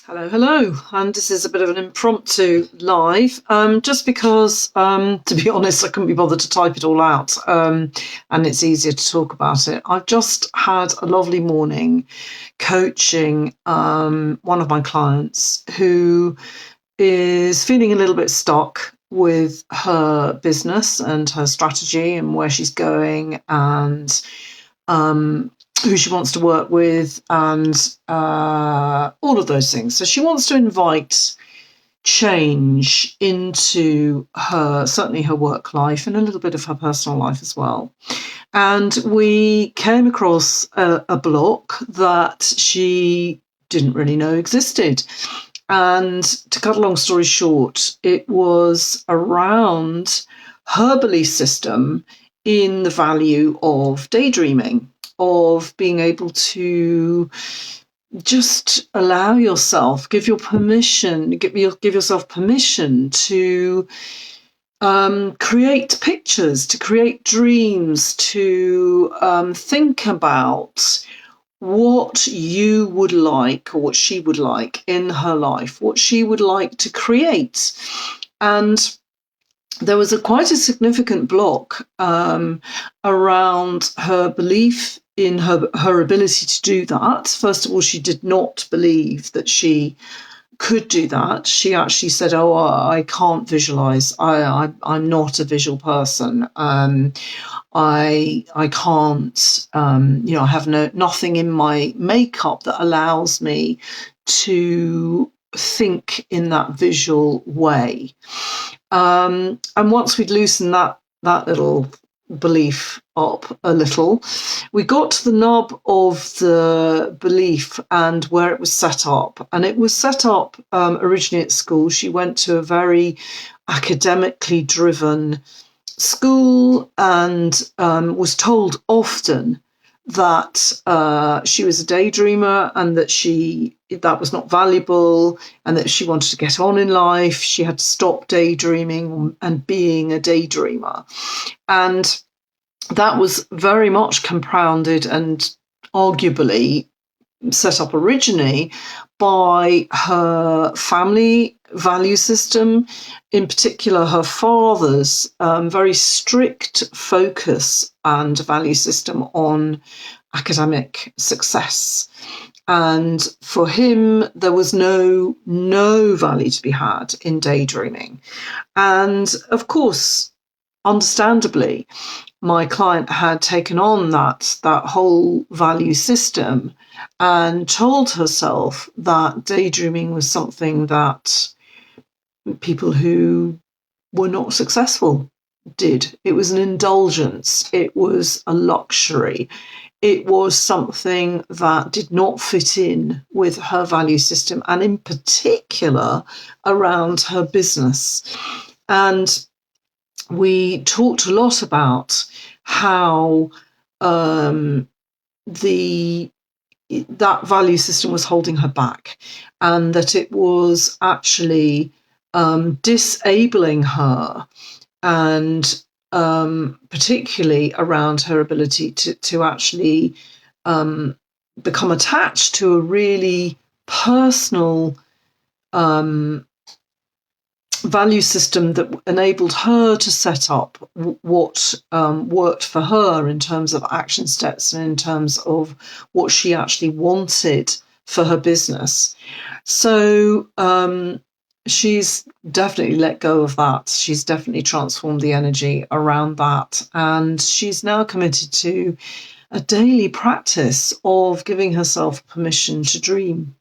Hello, hello. And this is a bit of an impromptu live, just because, to be honest, I couldn't be bothered to type it all out, and it's easier to talk about it. I've just had a lovely morning coaching one of my clients who is feeling a little bit stuck with her business and her strategy and where she's going and who she wants to work with and all of those things. So she wants to invite change into certainly her work life and a little bit of her personal life as well. And we came across a block that she didn't really know existed. And to cut a long story short, it was around her belief system in the value of daydreaming, of being able to just allow yourself, give yourself permission to create pictures, to create dreams, to think about what you would like or what she would like in her life, what she would like to create. And there was quite a significant block around her belief in her ability to do that. First of all, she did not believe that she could do that. She actually said, "Oh, I can't visualize. I'm not a visual person. I can't. I have nothing in my makeup that allows me to think in that visual way." And once we'd loosened that little belief up a little, we got to the nub of the belief and where it was set up. And it was set up originally at school. She went to a very academically driven school and was told often that she was a daydreamer and that was not valuable, and that if she wanted to get on in life, she had to stop daydreaming and being a daydreamer. And that was very much compounded and arguably set up originally by her family value system, in particular her father's very strict focus and value system on academic success. And for him, there was no value to be had in daydreaming. And of course, understandably, my client had taken on that whole value system and told herself that daydreaming was something that people who were not successful did. It was an indulgence. It was a luxury. It was something that did not fit in with her value system, and in particular around her business. And we talked a lot about how that value system was holding her back, and that it was actually disabling her, and particularly around her ability to actually become attached to a really personal value system that enabled her to set up what worked for her in terms of action steps and in terms of what she actually wanted for her business. So she's definitely let go of that. She's definitely transformed the energy around that. And she's now committed to a daily practice of giving herself permission to dream,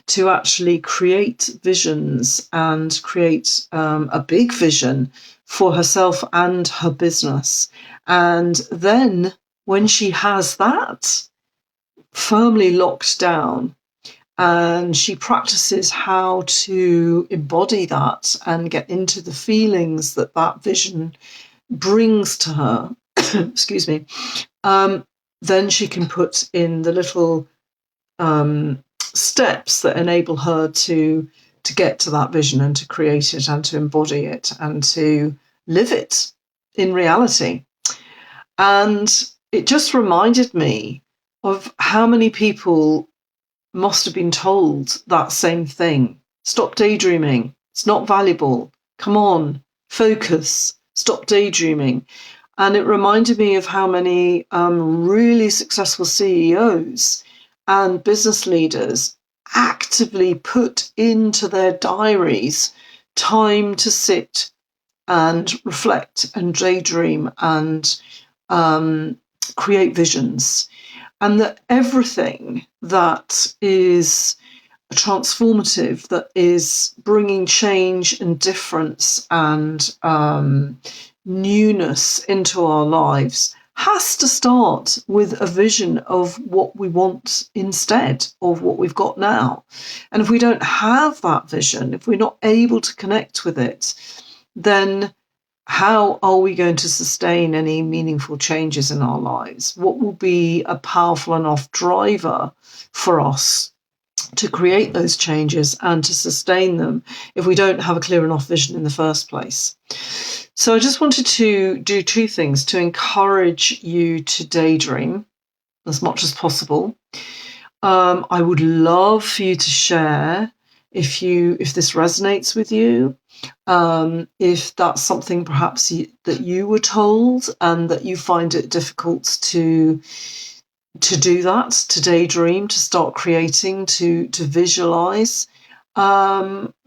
to actually create visions and create a big vision for herself and her business. And then when she has that firmly locked down, and she practices how to embody that and get into the feelings that vision brings to her, excuse me, then she can put in the little steps that enable her to get to that vision and to create it and to embody it and to live it in reality. And it just reminded me of how many people must have been told that same thing. Stop daydreaming. It's not valuable. Come on, focus. Stop daydreaming. And it reminded me of how many really successful CEOs and business leaders actively put into their diaries time to sit and reflect and daydream and create visions. And that everything that is transformative, that is bringing change and difference and newness into our lives, has to start with a vision of what we want instead of what we've got now. And if we don't have that vision, if we're not able to connect with it, then how are we going to sustain any meaningful changes in our lives? What will be a powerful enough driver for us to create those changes and to sustain them if we don't have a clear enough vision in the first place? So I just wanted to do two things: to encourage you to daydream as much as possible. I would love for you to share if this resonates with you, if that's something perhaps that you were told and that you find it difficult to do that, to daydream, to start creating, to visualize.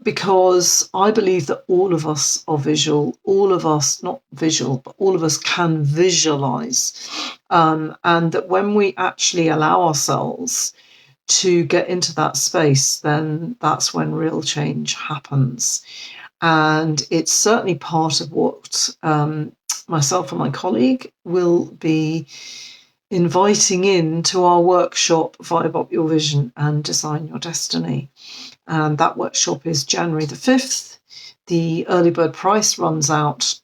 Because I believe that all of us are visual, all of us, not visual, but all of us can visualize. And that when we actually allow ourselves to get into that space, then that's when real change happens. And it's certainly part of what myself and my colleague will be inviting into our workshop, Vibe Up Your Vision and Design Your Destiny. And that workshop is January the 5th. The early bird price runs out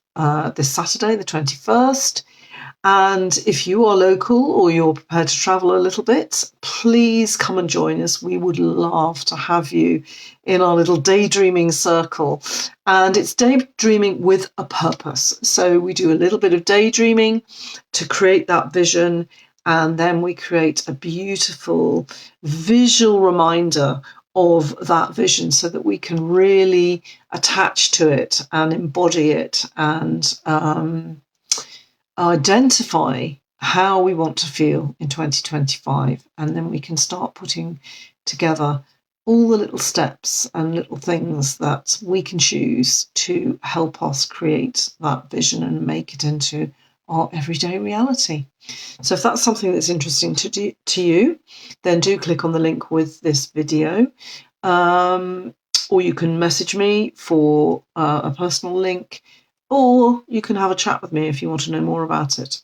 this Saturday, the 21st. And if you are local or you're prepared to travel a little bit, please come and join us. We would love to have you in our little daydreaming circle. And it's daydreaming with a purpose. So we do a little bit of daydreaming to create that vision. And then we create a beautiful visual reminder of that vision so that we can really attach to it and embody it and identify how we want to feel in 2025. And then we can start putting together all the little steps and little things that we can choose to help us create that vision and make it into our everyday reality. So if that's something that's interesting to you, then do click on the link with this video. Or you can message me for a personal link, or you can have a chat with me if you want to know more about it.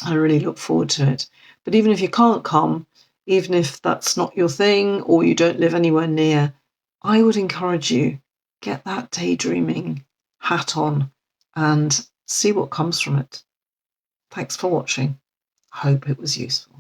I really look forward to it. But even if you can't come, even if that's not your thing or you don't live anywhere near, I would encourage you, get that daydreaming hat on and see what comes from it. Thanks for watching. I hope it was useful.